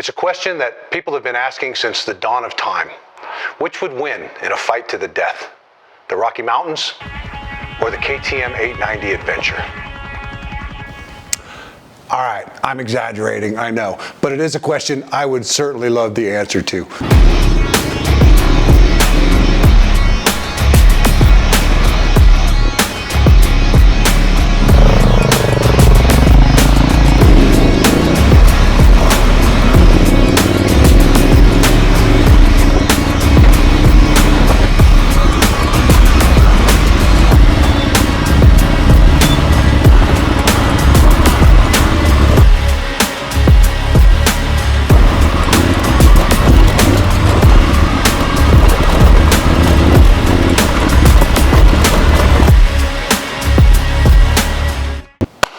It's a question that people have been asking since the dawn of time. Which would win in a fight to the death? The Rocky Mountains or the KTM 890 Adventure? All right, I'm exaggerating, I know, but it is a question I would certainly love the answer to.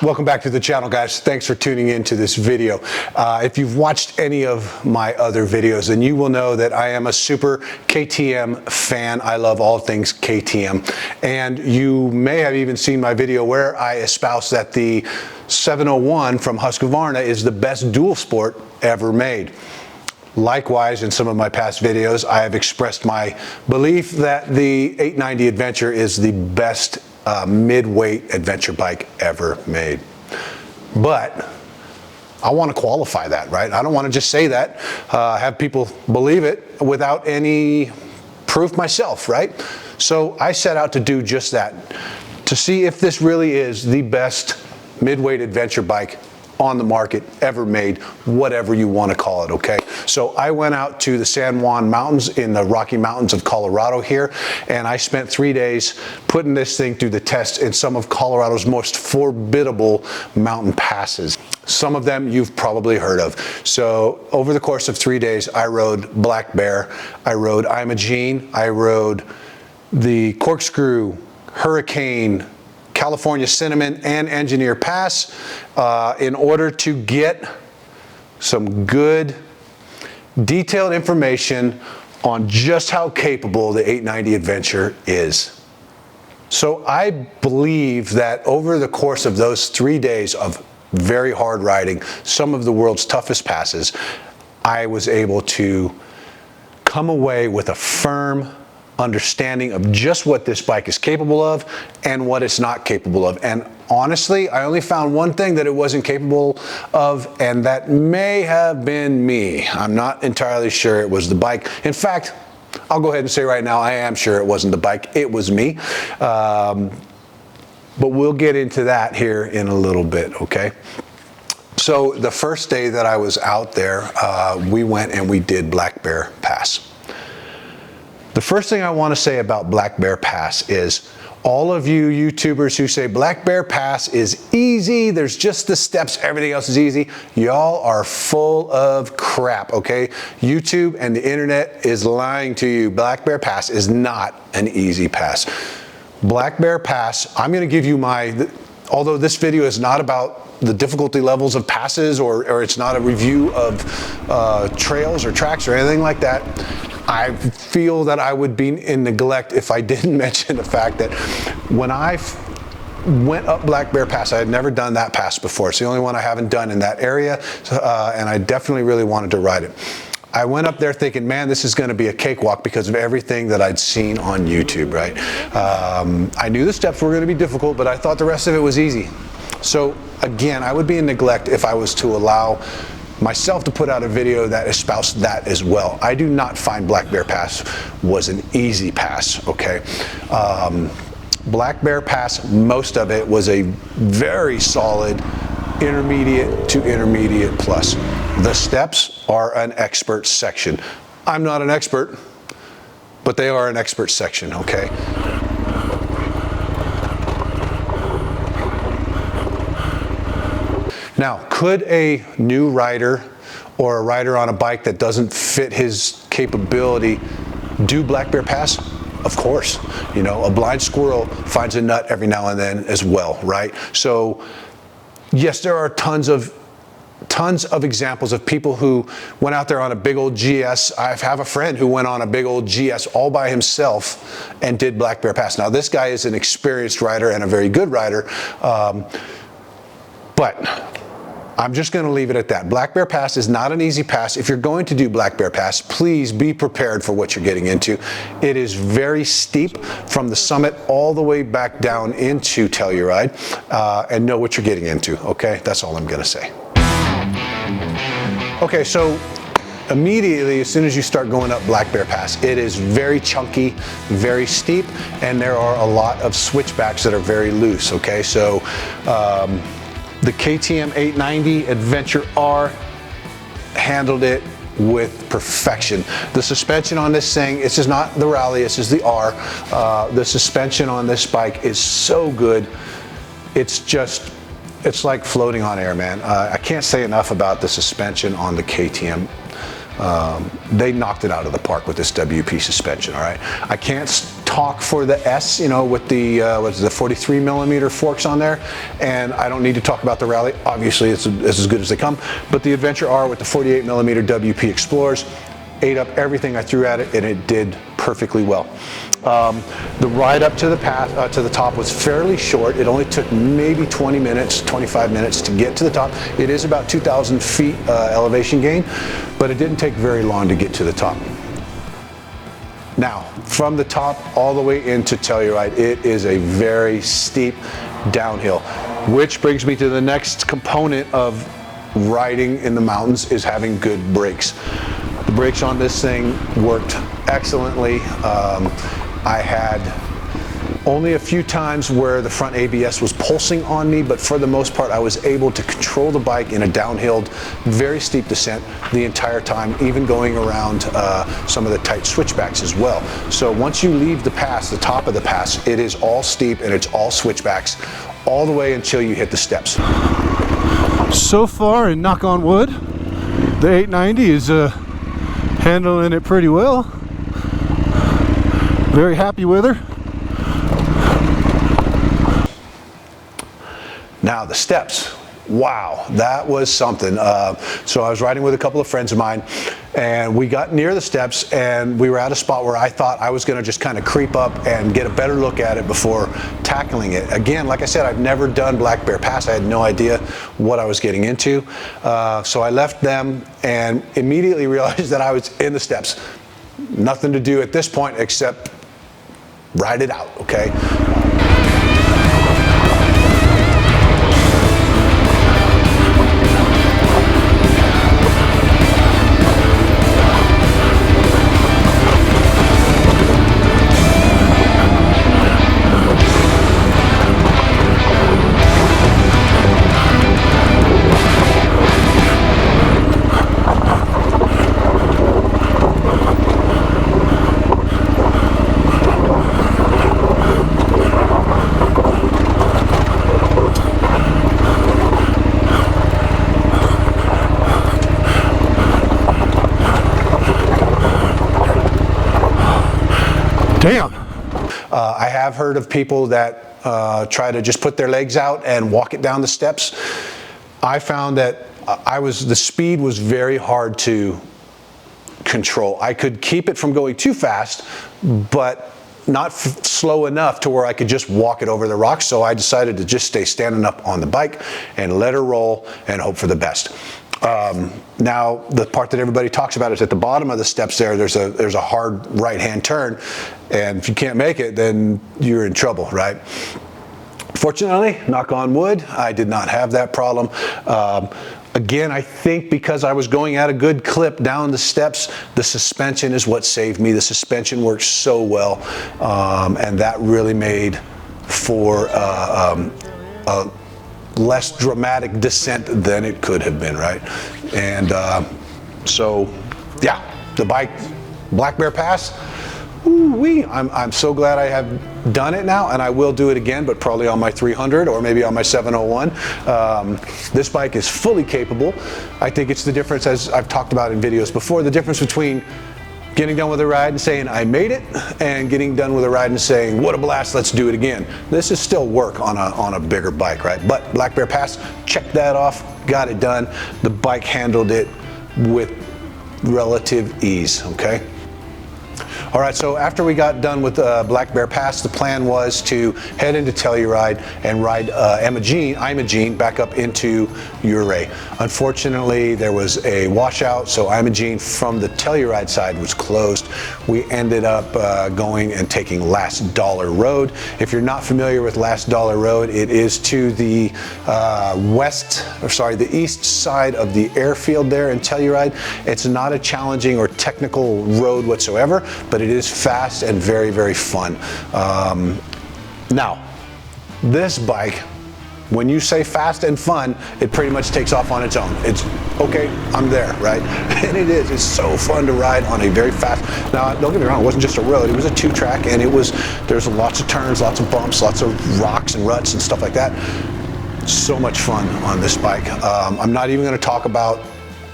Welcome back to the channel, guys. Thanks for tuning in to this video. If you've watched any of my other videos, then you will know that I am a super KTM fan. I love all things KTM. And you may have even seen my video where I espouse that the 701 from Husqvarna is the best dual sport ever made. Likewise, in some of my past videos, I have expressed my belief that the 890 Adventure is the best mid-weight adventure bike ever made. But I want to qualify that, right? I don't want to just say that, have people believe it without any proof myself, right? So I set out to do just that, to see if this really is the best mid-weight adventure bike on the market ever made, whatever you want to call it, okay? So I went out to the San Juan mountains in the Rocky Mountains of Colorado here, and I spent 3 days putting this thing through the test in some of Colorado's most formidable mountain passes. Some of them you've probably heard of. So over the course of 3 days, I rode Black Bear, I rode Imogene, I rode the Corkscrew, Hurricane, California Cinnamon, and Engineer Pass in order to get some good detailed information on just how capable the 890 Adventure is. So I believe that over the course of those 3 days of very hard riding, some of the world's toughest passes, I was able to come away with a firm understanding of just what this bike is capable of and what it's not capable of. And honestly, I only found one thing that it wasn't capable of, and that may have been me. I'm not entirely sure it was the bike. In fact, I'll go ahead and say right now, I am sure it wasn't the bike, it was me. But we'll get into that here in a little bit, okay? So the first day that I was out there, we went and we did Black Bear Pass. The first thing I want to say about Black Bear Pass is all of you YouTubers who say Black Bear Pass is easy, there's just the steps, everything else is easy, y'all are full of crap, okay? YouTube and the internet is lying to you. Black Bear Pass is not an easy pass. Black Bear Pass, I'm going to give you although this video is not about the difficulty levels of passes or it's not a review of trails or tracks or anything like that, I feel that I would be in neglect if I didn't mention the fact that when I went up Black Bear Pass, I had never done that pass before. It's the only one I haven't done in that area, and I definitely really wanted to ride it. I went up there thinking, man, this is going to be a cakewalk because of everything that I'd seen on YouTube, right? I knew the steps were going to be difficult, but I thought the rest of it was easy. So again, I would be in neglect if I was to allow myself to put out a video that espoused that as well. I do not find Black Bear Pass was an easy pass, okay? Black Bear Pass, most of it was a very solid intermediate to intermediate plus. The steps are an expert section. I'm not an expert, but they are an expert section, okay? Now, could a new rider or a rider on a bike that doesn't fit his capability do Black Bear Pass? Of course. You know, a blind squirrel finds a nut every now and then as well, right? So, yes, there are tons of examples of people who went out there on a big old GS. I have a friend who went on a big old GS all by himself and did Black Bear Pass. Now, this guy is an experienced rider and a very good rider, but I'm just going to leave it at that. Black Bear Pass is not an easy pass. If you're going to do Black Bear Pass, please be prepared for what you're getting into. It is very steep from the summit all the way back down into Telluride, and know what you're getting into, okay? That's all I'm going to say. Okay, so immediately, as soon as you start going up Black Bear Pass, it is very chunky, very steep, and there are a lot of switchbacks that are very loose, okay? So the KTM 890 Adventure R handled it with perfection. The suspension on this thing, this is not the Rally, this is the R. The suspension on this bike is so good. It's like floating on air, man. I can't say enough about the suspension on the KTM. They knocked it out of the park with this WP suspension, all right? I can't talk for the S, you know, with the, what's the 43 millimeter forks on there, and I don't need to talk about the Rally. Obviously, it's as good as they come, but the Adventure R with the 48 millimeter WP Explorers ate up everything I threw at it, and it did perfectly well. The ride up to the path, to the top was fairly short. It only took maybe 20 minutes, 25 minutes to get to the top. It is about 2,000 feet elevation gain, but it didn't take very long to get to the top. Now, from the top all the way into Telluride, it is a very steep downhill, which brings me to the next component of riding in the mountains is having good brakes. The brakes on this thing worked excellently. I had only a few times where the front ABS was pulsing on me, but for the most part I was able to control the bike in a downhill, very steep descent the entire time, even going around some of the tight switchbacks as well. So once you leave the pass, the top of the pass, it is all steep and it's all switchbacks all the way until you hit the steps. So far, and knock on wood, the 890 is handling it pretty well. Very happy with her. Now the steps, wow, that was something. So I was riding with a couple of friends of mine, and we got near the steps, and we were at a spot where I thought I was gonna just kind of creep up and get a better look at it before tackling it. Again, like I said, I've never done Black Bear Pass. I had no idea what I was getting into. So I left them and immediately realized that I was in the steps. Nothing to do at this point except ride it out, okay? Damn. I have heard of people that try to just put their legs out and walk it down the steps. I found that the speed was very hard to control. I could keep it from going too fast, but not slow enough to where I could just walk it over the rocks. So I decided to just stay standing up on the bike and let her roll and hope for the best. Now, the part that everybody talks about is at the bottom of the steps there, there's a hard right-hand turn, and if you can't make it, then you're in trouble, right? Fortunately, knock on wood, I did not have that problem. Again, I think because I was going at a good clip down the steps, the suspension is what saved me. The suspension works so well, and that really made for a less dramatic descent than it could have been, right? And so, yeah, the bike, Black Bear Pass, ooh-wee, I'm so glad I have done it now, and I will do it again, but probably on my 300 or maybe on my 701. This bike is fully capable. I think it's the difference, as I've talked about in videos before, the difference between getting done with a ride and saying I made it, and getting done with a ride and saying what a blast, let's do it again. This is still work on a bigger bike, right? But Black Bear Pass, check that off, got it done. The bike handled it with relative ease, okay? All right, so after we got done with Black Bear Pass, the plan was to head into Telluride and ride Imogene back up into Ouray. Unfortunately, there was a washout, so Imogene from the Telluride side was closed. We ended up going and taking Last Dollar Road. If you're not familiar with Last Dollar Road, it is to the the east side of the airfield there in Telluride. It's not a challenging or technical road whatsoever, but it is fast and very, very fun. Now, this bike, when you say fast and fun, it pretty much takes off on its own. It's okay, I'm there, right? And it is, it's so fun to ride on a very fast, now don't get me wrong, it wasn't just a road, it was a 2-track, and there's lots of turns, lots of bumps, lots of rocks and ruts and stuff like that. So much fun on this bike. I'm not even gonna talk about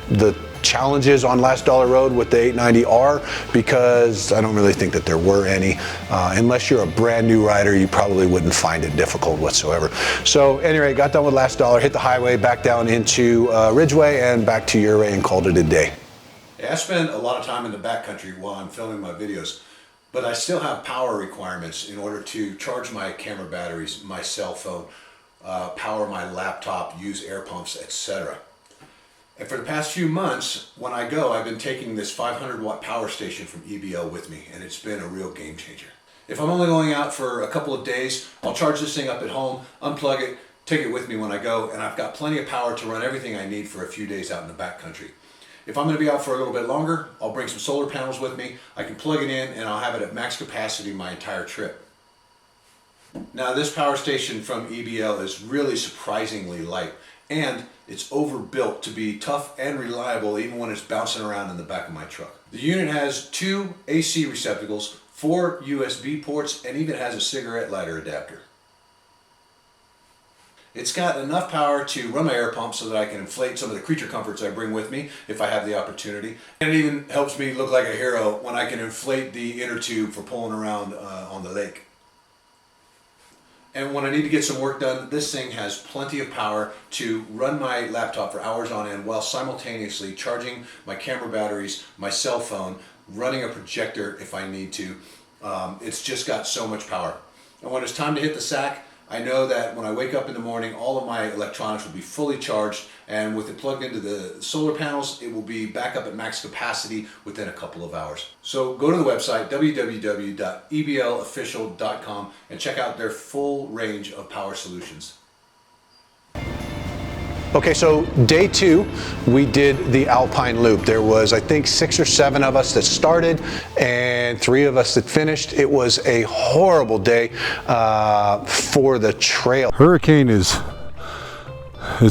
the challenges on Last Dollar Road with the 890R because I don't really think that there were any. Unless you're a brand new rider, you probably wouldn't find it difficult whatsoever. So anyway, got done with Last Dollar, hit the highway, back down into Ridgeway and back to Ouray and called it a day. I spend a lot of time in the backcountry while I'm filming my videos, but I still have power requirements in order to charge my camera batteries, my cell phone, power my laptop, use air pumps, etc. And for the past few months, when I go, I've been taking this 500 watt power station from EBL with me, and it's been a real game changer. If I'm only going out for a couple of days, I'll charge this thing up at home, unplug it, take it with me when I go, and I've got plenty of power to run everything I need for a few days out in the backcountry. If I'm going to be out for a little bit longer, I'll bring some solar panels with me, I can plug it in, and I'll have it at max capacity my entire trip. Now this power station from EBL is really surprisingly light, and it's overbuilt to be tough and reliable even when it's bouncing around in the back of my truck. The unit has 2 AC receptacles, 4 USB ports, and even has a cigarette lighter adapter. It's got enough power to run my air pump so that I can inflate some of the creature comforts I bring with me if I have the opportunity. And it even helps me look like a hero when I can inflate the inner tube for pulling around on the lake. And when I need to get some work done, this thing has plenty of power to run my laptop for hours on end while simultaneously charging my camera batteries, my cell phone, running a projector if I need to. It's just got so much power. And when it's time to hit the sack, I know that when I wake up in the morning, all of my electronics will be fully charged, and with it plugged into the solar panels, it will be back up at max capacity within a couple of hours. So go to the website, www.eblofficial.com, and check out their full range of power solutions. Okay, so day 2, we did the Alpine Loop. There was, I think, 6 or 7 of us that started and 3 of us that finished. It was a horrible day for the trail. Hurricane is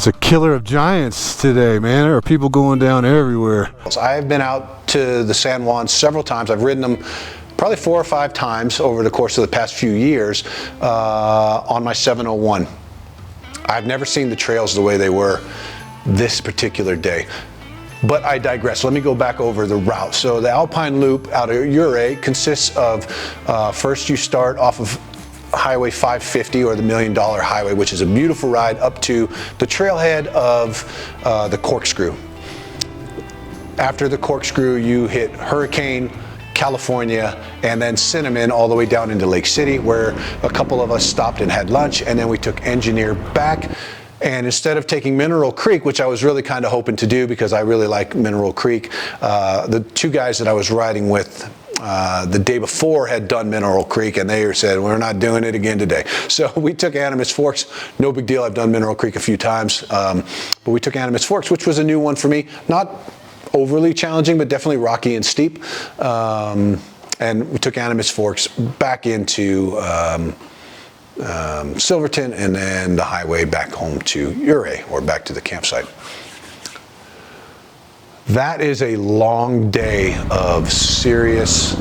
a killer of giants today, man. There are people going down everywhere. I've been out to the San Juan several times. I've ridden them probably 4 or 5 times over the course of the past few years on my 701. I've never seen the trails the way they were this particular day. But I digress. Let me go back over the route. So the Alpine Loop out of Ouray consists of, first you start off of Highway 550 or the $1 Million Highway, which is a beautiful ride up to the trailhead of the Corkscrew. After the Corkscrew, you hit Hurricane, California, and then Cinnamon all the way down into Lake City, where a couple of us stopped and had lunch, and then we took Engineer back. And instead of taking Mineral Creek, which I was really kind of hoping to do because I really like Mineral Creek, the 2 guys that I was riding with the day before had done Mineral Creek, and they said, we're not doing it again today. So we took Animas Forks. No big deal, I've done Mineral Creek a few times, but we took Animas Forks, which was a new one for me. Not overly challenging, but definitely rocky and steep. And we took Animas Forks back into Silverton, and then the highway back home to Ouray, or back to the campsite. That is a long day of serious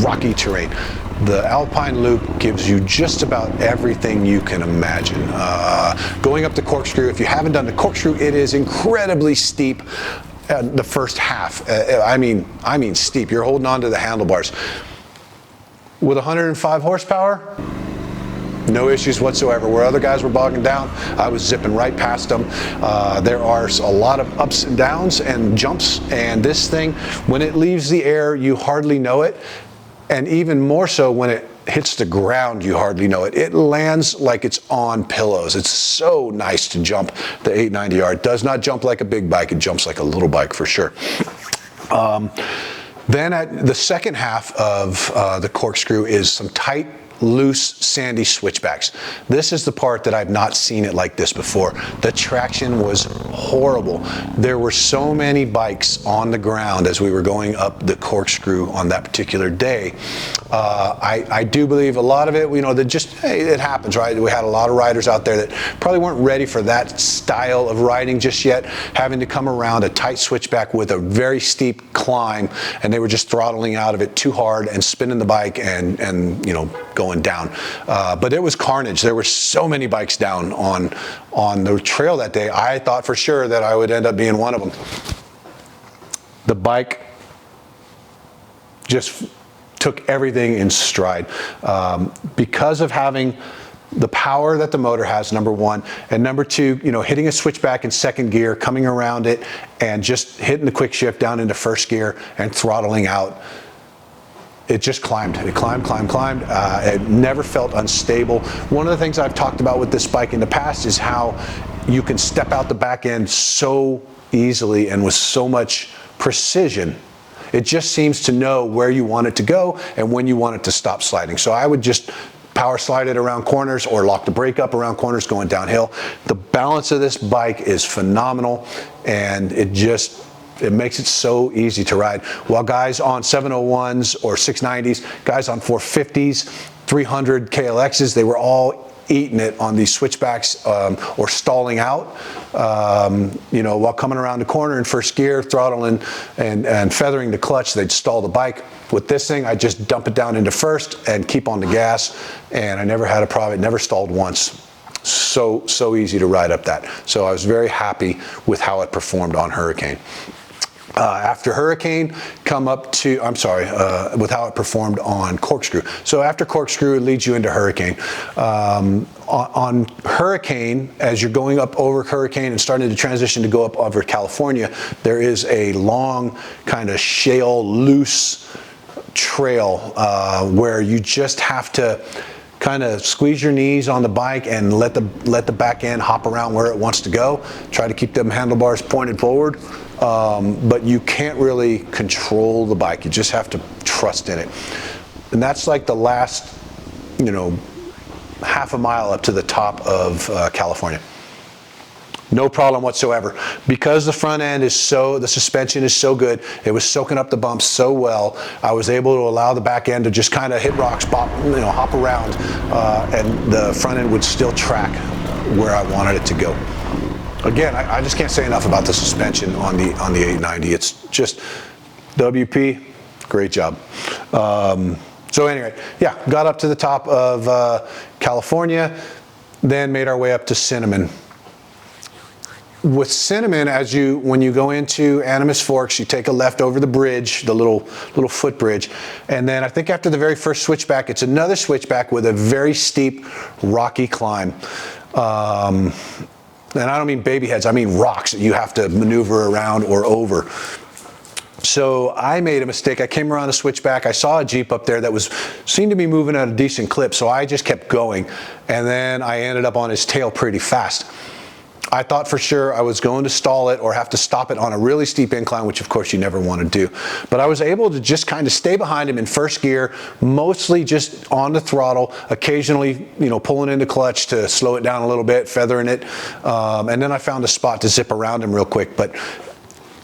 rocky terrain. The Alpine Loop gives you just about everything you can imagine. Going up the Corkscrew, if you haven't done the Corkscrew, it is incredibly steep. The first half, I mean steep. You're holding on to the handlebars. With 105 horsepower, No issues whatsoever. Where other guys were bogging down, I was zipping right past them. There are a lot of ups and downs and jumps, and this thing, when it leaves the air, you hardly know it, and even more so when it hits the ground, you hardly know it. It lands like it's on pillows. It's so nice to jump the 890R. It does not jump like a big bike. It jumps like a little bike for sure. Then at the second half of the Corkscrew is some tight, loose, sandy switchbacks. This is the part that I've not seen it like this before. The traction was horrible. There were so many bikes on the ground as we were going up the Corkscrew on that particular day. I do believe a lot of it, you know, that just, hey, it happens, right? We had a lot of riders out there that probably weren't ready for that style of riding just yet, having to come around a tight switchback with a very steep climb, and they were just throttling out of it too hard and spinning the bike and you know, going down. But it was carnage. There were so many bikes down on the trail that day. I thought for sure that I would end up being one of them. The bike just took everything in stride. Because of having the power that the motor has, number one, and number two, you know, hitting a switchback in second gear, coming around it, and just hitting the quick shift down into first gear and throttling out. It just climbed. It climbed. It never felt unstable. One of the things I've talked about with this bike in the past is how you can step out the back end so easily and with so much precision. It just seems to know where you want it to go and when you want it to stop sliding. So I would just power slide it around corners or lock the brake up around corners going downhill. The balance of this bike is phenomenal, and it makes it so easy to ride. While guys on 701s or 690s, guys on 450s, 300 KLXs, they were all eating it on these switchbacks or stalling out, you know, while coming around the corner in first gear, throttling and feathering the clutch, they'd stall the bike. With this thing, I just dump it down into first and keep on the gas, and I never had a problem. It never stalled once. So easy to ride up that. So I was very happy with how it performed on Hurricane. After Hurricane, with how it performed on Corkscrew. So after Corkscrew, it leads you into Hurricane. On Hurricane, as you're going up over Hurricane and starting to transition to go up over California, there is a long kind of shale, loose trail where you just have to kind of squeeze your knees on the bike and let the back end hop around where it wants to go. Try to keep them handlebars pointed forward. But you can't really control the bike. You just have to trust in it. And that's like the last, you know, half a mile up to the top of California. No problem whatsoever. Because the front end is the suspension is so good, it was soaking up the bumps so well, I was able to allow the back end to just kind of hit rocks, hop around, and the front end would still track where I wanted it to go. Again, I just can't say enough about the suspension on the 890. It's just WP, great job. So anyway, yeah, got up to the top of California, then made our way up to Cinnamon. With Cinnamon, when you go into Animas Forks, you take a left over the bridge, the little footbridge, and then I think after the very first switchback, it's another switchback with a very steep, rocky climb. And I don't mean baby heads, I mean rocks that you have to maneuver around or over. So I made a mistake. I came around a switchback. I saw a Jeep up there that seemed to be moving at a decent clip, so I just kept going. And then I ended up on his tail pretty fast. I thought for sure I was going to stall it or have to stop it on a really steep incline, which of course you never want to do. But I was able to just kind of stay behind him in first gear, mostly just on the throttle, occasionally, you know, pulling in the clutch to slow it down a little bit, feathering it. And then I found a spot to zip around him real quick. But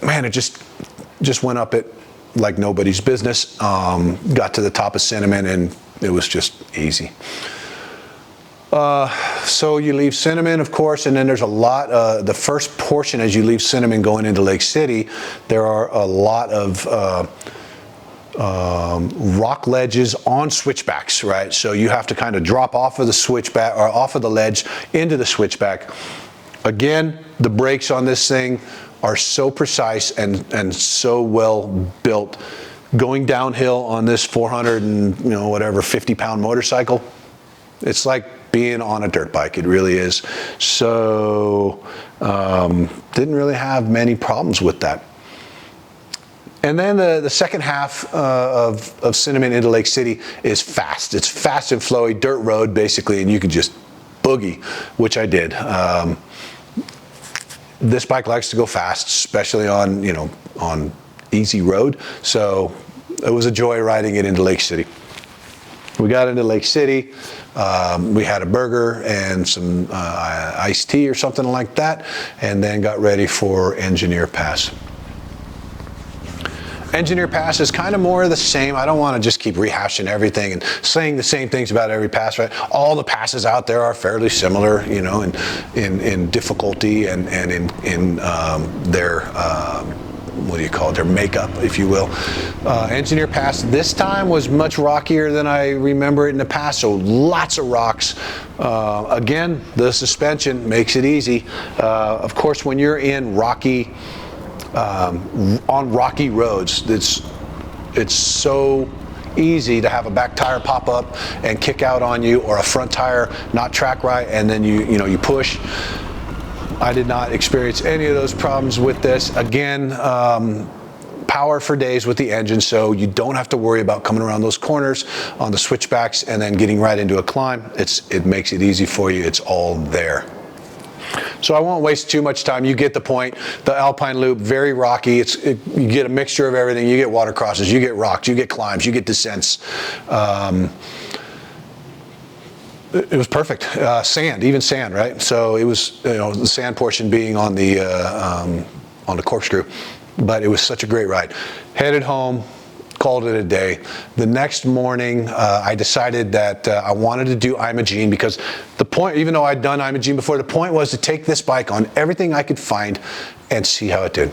man, it just went up it like nobody's business. Got to the top of Cinnamon and it was just easy. So you leave Cinnamon, of course, and then there's a lot, the first portion as you leave Cinnamon going into Lake City, there are a lot of rock ledges on switchbacks, right? So you have to kind of drop off of the switchback or off of the ledge into the switchback. Again, the brakes on this thing are so precise and so well built. Going downhill on this 400 and 50-pound motorcycle, it's like being on a dirt bike. It really is. So didn't really have many problems with that. And then the second half of Cinnamon into Lake City is fast. It's fast and flowy, dirt road basically, and you can just boogie, which I did. This bike likes to go fast, especially on, you know, on easy road. So it was a joy riding it into Lake City. We got into Lake City. We had a burger and some iced tea or something like that, and then got ready for Engineer Pass. Engineer Pass is kind of more of the same. I don't want to just keep rehashing everything and saying the same things about every pass, right? All the passes out there are fairly similar, you know, in difficulty and in their, what do you call it, their makeup, if you will. Engineer Pass this time was much rockier than I remember it in the past, so lots of rocks. Again, the suspension makes it easy. Of course, when you're in rocky, on rocky roads, it's so easy to have a back tire pop up and kick out on you, or a front tire not track right, and then you push. I did not experience any of those problems with this. Again, power for days with the engine, so you don't have to worry about coming around those corners on the switchbacks and then getting right into a climb. It makes it easy for you. It's all there. So I won't waste too much time. You get the point. The Alpine Loop, very rocky. You get a mixture of everything. You get water crosses, you get rocks, you get climbs, you get descents. It was perfect. Sand, even sand, right? So it was, you know, the sand portion being on the Corkscrew, but it was such a great ride. Headed home, called it a day. The next morning, I decided that I wanted to do Imogene, because the point, even though I'd done Imogene before, the point was to take this bike on everything I could find and see how it did.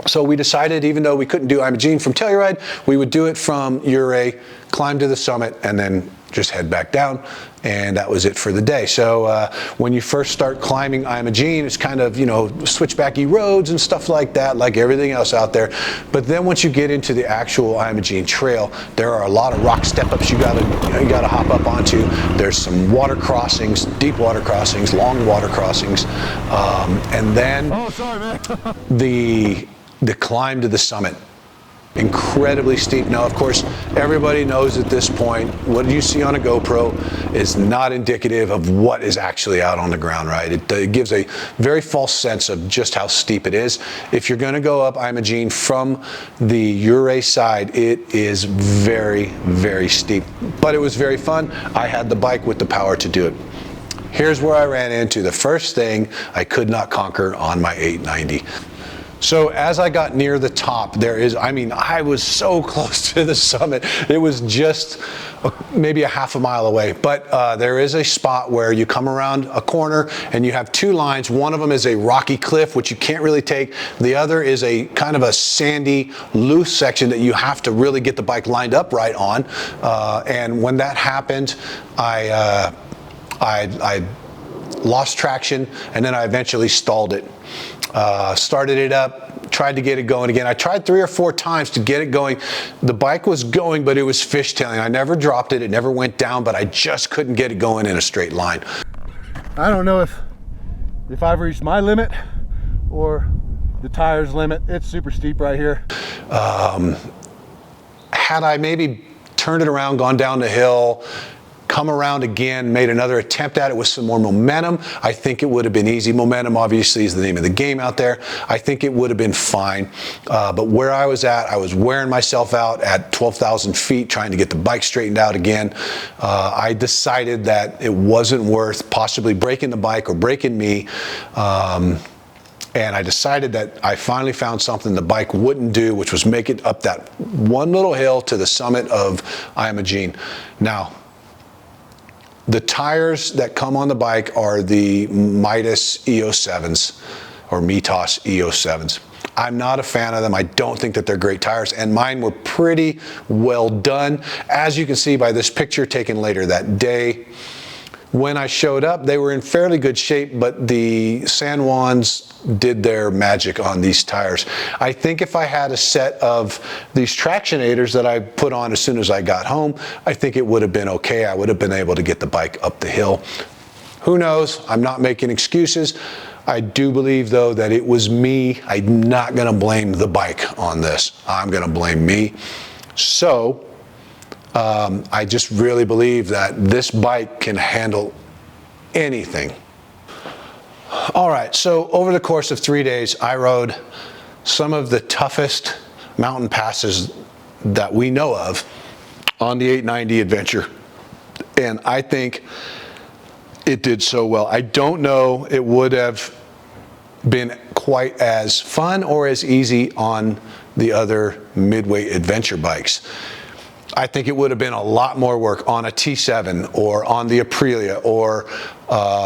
So we decided, even though we couldn't do Imogene from Telluride, we would do it from Ouray, climb to the summit, and then just head back down, and that was it for the day. So when you first start climbing Imogene, it's kind of, you know, switchbacky roads and stuff like that, like everything else out there. But then once you get into the actual Imogene trail, there are a lot of rock step-ups you gotta hop up onto. There's some water crossings, deep water crossings, long water crossings, and then the climb to the summit. Incredibly steep. Now, of course, everybody knows at this point, what you see on a GoPro is not indicative of what is actually out on the ground, right? It gives a very false sense of just how steep it is. If you're going to go up Imogene from the Ouray side, it is very, very steep. But it was very fun. I had the bike with the power to do it. Here's where I ran into the first thing I could not conquer on my 890. So as I got near the top, I was so close to the summit. It was just maybe a half a mile away. But there is a spot where you come around a corner and you have two lines. One of them is a rocky cliff, which you can't really take. The other is a kind of a sandy, loose section that you have to really get the bike lined up right on. And when that happened, I lost traction, and then I eventually stalled it. Started it up, tried to get it going again. I tried 3 or 4 times to get it going. The bike was going, but it was fishtailing. I never dropped it. It never went down, but I just couldn't get it going in a straight line. I don't know if I've reached my limit or the tire's limit. It's super steep right here. Had I maybe turned it around, gone down the hill, come around again, made another attempt at it with some more momentum, I think it would have been easy. Momentum obviously is the name of the game out there. I think it would have been fine. But where I was at, I was wearing myself out at 12,000 feet trying to get the bike straightened out again. I decided that it wasn't worth possibly breaking the bike or breaking me. And I decided that I finally found something the bike wouldn't do, which was make it up that one little hill to the summit of Imogene. Now, the tires that come on the bike are the Mitas EO7s, or Mitas EO7s. I'm not a fan of them. I don't think that they're great tires, and mine were pretty well done. As you can see by this picture taken later that day, When I showed up, they were in fairly good shape, but the San Juans did their magic on these tires. I think if I had a set of these Tractionators that I put on as soon as I got home, I think it would have been okay. I would have been able to get the bike up the hill. Who knows? I'm not making excuses. I do believe, though, that it was me. I'm not going to blame the bike on this. I'm going to blame me. So I just really believe that this bike can handle anything. All right, so over the course of 3 days, I rode some of the toughest mountain passes that we know of on the 890 Adventure, and I think it did so well. I don't know it would have been quite as fun or as easy on the other midweight adventure bikes. I think it would have been a lot more work on a T7 or on the Aprilia or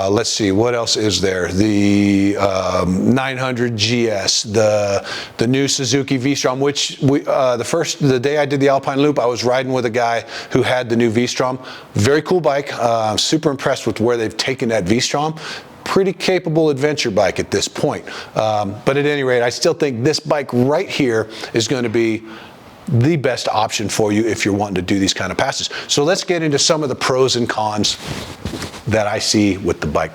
let's see, what else is there? The 900 GS, the new Suzuki V-Strom, which the day I did the Alpine Loop, I was riding with a guy who had the new V-Strom. Very cool bike. I'm super impressed with where they've taken that V-Strom. Pretty capable adventure bike at this point. But at any rate, I still think this bike right here is going to be the best option for you if you're wanting to do these kind of passes. So let's get into some of the pros and cons that I see with the bike.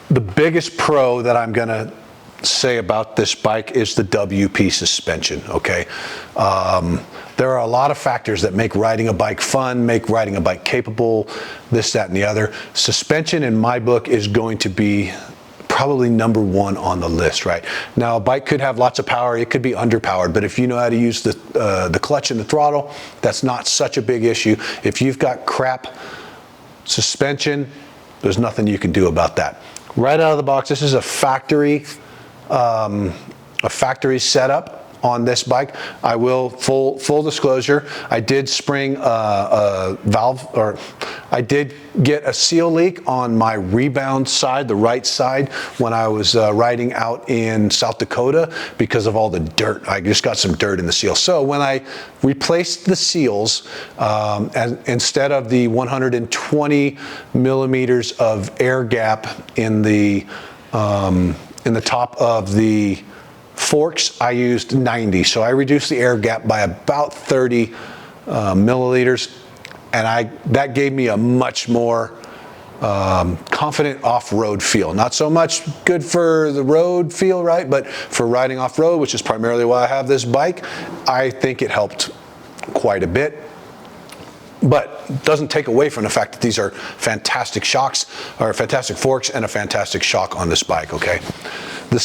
The biggest pro that I'm going to say about this bike is the WP suspension, okay? There are a lot of factors that make riding a bike fun, make riding a bike capable, this, that, and the other. Suspension, in my book, is going to be probably number one on the list, right? Now, a bike could have lots of power, it could be underpowered, but if you know how to use the clutch and the throttle, that's not such a big issue. If you've got crap suspension, there's nothing you can do about that. Right out of the box, this is a factory setup on this bike. I will, full disclosure, I did spring a valve, or I did get a seal leak on my rebound side, the right side, when I was riding out in South Dakota because of all the dirt. I just got some dirt in the seal. So when I replaced the seals, and instead of the 120 millimeters of air gap in the top of the forks, I used 90. So I reduced the air gap by about 30 milliliters, and that gave me a much more confident off-road feel. Not so much good for the road feel, right? But for riding off-road, which is primarily why I have this bike, I think it helped quite a bit. But doesn't take away from the fact that these are fantastic shocks, or fantastic forks, and a fantastic shock on this bike, okay? The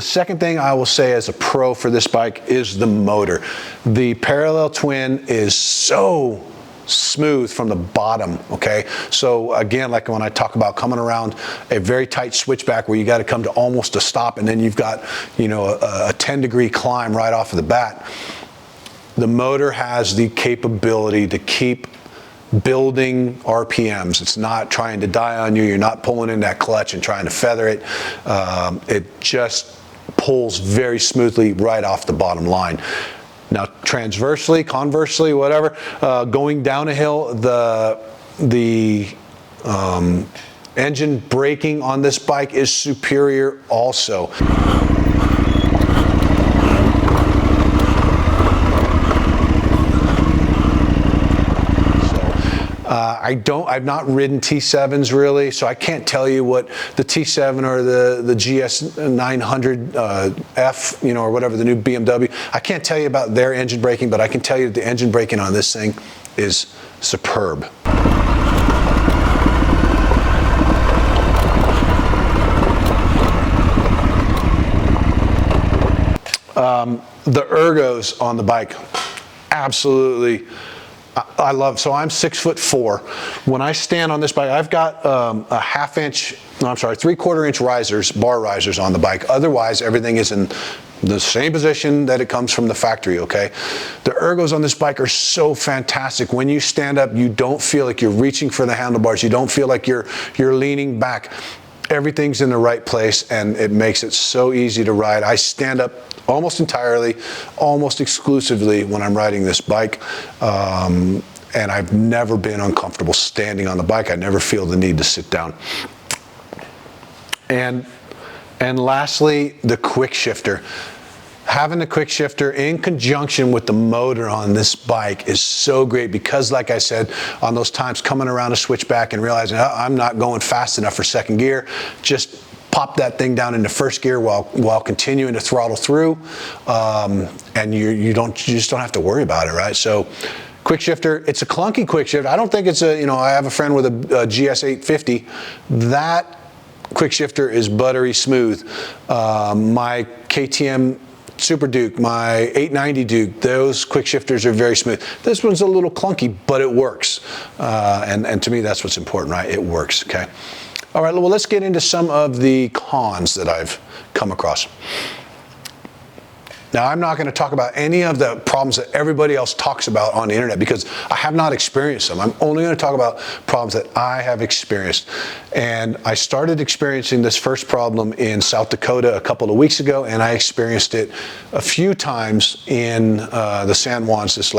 second thing I will say as a pro for this bike is the motor. The parallel twin is so smooth from the bottom, okay? So again, like when I talk about coming around a very tight switchback where you got to come to almost a stop, and then you've got, you know, a 10-degree climb right off of the bat. The motor has the capability to keep building RPMs. It's not trying to die on you. You're not pulling in that clutch and trying to feather it. It just pulls very smoothly right off the bottom line. Now, transversely, conversely, whatever, going down a hill, the engine braking on this bike is superior also. I've not ridden T7s really, so I can't tell you what the T7 or the GS 900 F, you know, or whatever, the new BMW. I can't tell you about their engine braking, but I can tell you that the engine braking on this thing is superb. The ergos on the bike, absolutely. I love, so I'm 6'4". When I stand on this bike, I've got a 3/4 inch risers, bar risers on the bike. Otherwise, everything is in the same position that it comes from the factory, okay? The ergos on this bike are so fantastic. When you stand up, you don't feel like you're reaching for the handlebars. You don't feel like you're leaning back. Everything's in the right place, and it makes it so easy to ride. I stand up almost entirely, almost exclusively when I'm riding this bike. and I've never been uncomfortable standing on the bike. I never feel the need to sit down. And lastly, the quick shifter. Having the quick shifter in conjunction with the motor on this bike is so great because, like I said, on those times coming around a switchback and realizing, oh, I'm not going fast enough for second gear, just pop that thing down into first gear while continuing to throttle through, and you just don't have to worry about it, right? So quick shifter, it's a clunky quick shifter. I don't think it's a, I have a friend with a GS 850. That quick shifter is buttery smooth. My KTM Super Duke, my 890 Duke, those quick shifters are very smooth. This one's a little clunky, but it works. And to me, that's what's important, right? It works, okay? All right, well, let's get into some of the cons that I've come across. Now, I'm not going to talk about any of the problems that everybody else talks about on the internet because I have not experienced them. I'm only going to talk about problems that I have experienced. And I started experiencing this first problem in South Dakota a couple of weeks ago, and I experienced it a few times in the San Juans this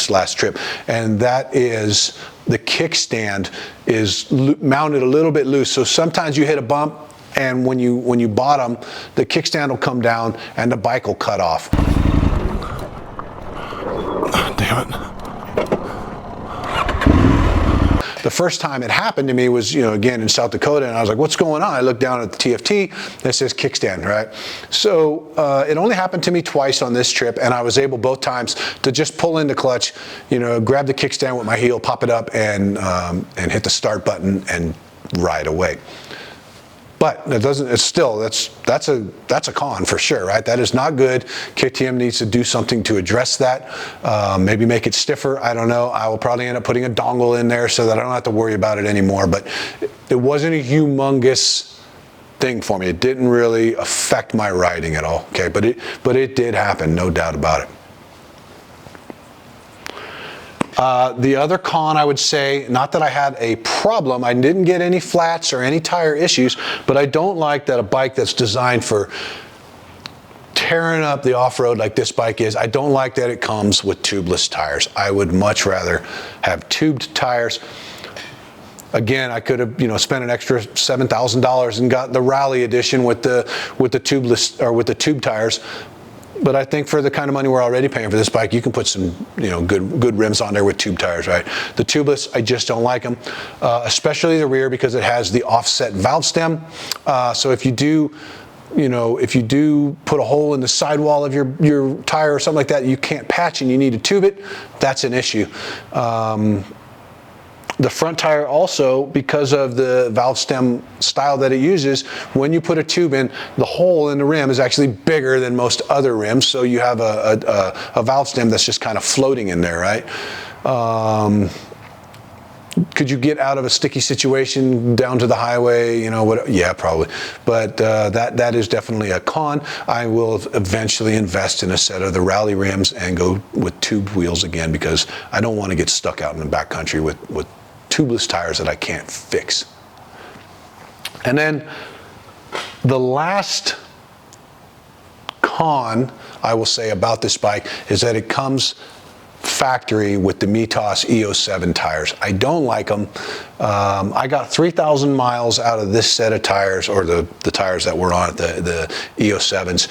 last trip. And that is the kickstand is mounted a little bit loose. So sometimes you hit a bump, and when you bottom, the kickstand will come down and the bike will cut off. Oh, damn it. The first time it happened to me was, again in South Dakota, and I was like, what's going on? I looked down at the TFT, and it says kickstand, right? So it only happened to me twice on this trip, and I was able both times to just pull in the clutch, grab the kickstand with my heel, pop it up, and hit the start button and ride away. But it doesn't. It's still that's a con for sure, right? That is not good. KTM needs to do something to address that. Maybe make it stiffer. I don't know. I will probably end up putting a dongle in there so that I don't have to worry about it anymore. But it wasn't a humongous thing for me. It didn't really affect my riding at all. Okay, but it did happen, no doubt about it. The other con, I would say, not that I had a problem, I didn't get any flats or any tire issues, but I don't like that a bike that's designed for tearing up the off-road like this bike is, I don't like that it comes with tubeless tires. I would much rather have tubed tires. Again, I could have, spent an extra $7,000 and got the Rally edition with the tubeless or with the tube tires. But I think for the kind of money we're already paying for this bike, you can put some, good rims on there with tube tires, right? The tubeless, I just don't like them, especially the rear because it has the offset valve stem. So if you do, put a hole in the sidewall of your tire or something like that, you can't patch and you need to tube it, that's an issue. The front tire also, because of the valve stem style that it uses, when you put a tube in, the hole in the rim is actually bigger than most other rims, so you have a valve stem that's just kind of floating in there, right? Could you get out of a sticky situation down to the highway? Yeah, probably. But that is definitely a con. I will eventually invest in a set of the Rally rims and go with tubed wheels again because I don't want to get stuck out in the backcountry with tubeless tires that I can't fix. And then the last con I will say about this bike is that it comes factory with the Mitas EO7 tires. I don't like them. I got 3,000 miles out of this set of tires, or the tires that were on it, the EO7s.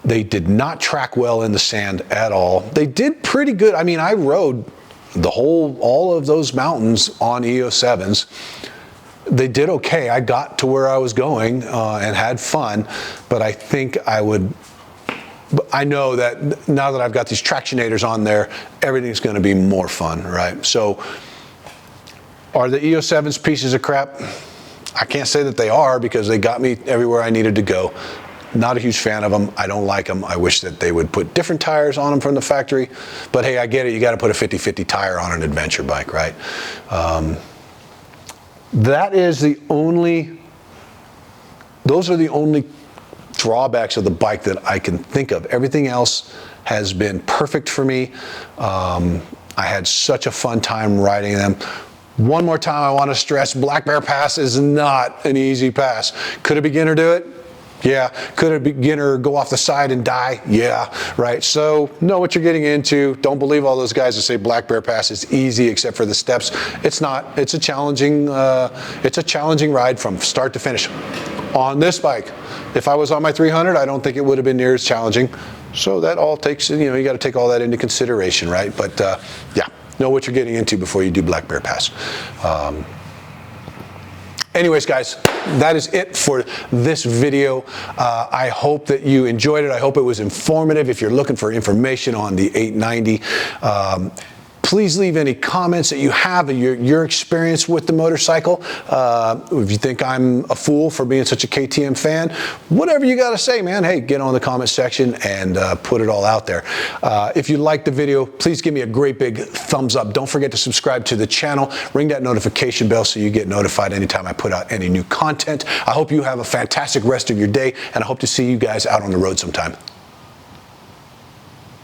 They did not track well in the sand at all. They did pretty good. I mean, I rode all of those mountains on EO7s. They did okay. I got to where I was going and had fun, but I think I know that now that I've got these tractionators on there, everything's going to be more fun, right? So are the EO7s pieces of crap? I can't say that they are because they got me everywhere I needed to go. Not a huge fan of them. I don't like them. I wish that they would put different tires on them from the factory. But hey, I get it. You got to put a 50-50 tire on an adventure bike, right? Those are the only drawbacks of the bike that I can think of. Everything else has been perfect for me. I had such a fun time riding them. One more time, I want to stress, Black Bear Pass is not an easy pass. Could a beginner do it? Yeah. Could a beginner go off the side and die? Yeah. Right. So know what you're getting into. Don't believe all those guys that say Black Bear Pass is easy except for the steps. It's not. It's a challenging ride from start to finish. On this bike, if I was on my 300, I don't think it would have been near as challenging. So that all takes, you know, you got to take all that into consideration, right? But yeah, know what you're getting into before you do Black Bear Pass. Anyways, guys, that is it for this video. I hope that you enjoyed it. I hope it was informative. If you're looking for information on the 890, please leave any comments that you have of your experience with the motorcycle. If you think I'm a fool for being such a KTM fan, whatever you got to say, man, hey, get on the comment section and put it all out there. If you liked the video, please give me a great big thumbs up. Don't forget to subscribe to the channel. Ring that notification bell so you get notified anytime I put out any new content. I hope you have a fantastic rest of your day, and I hope to see you guys out on the road sometime.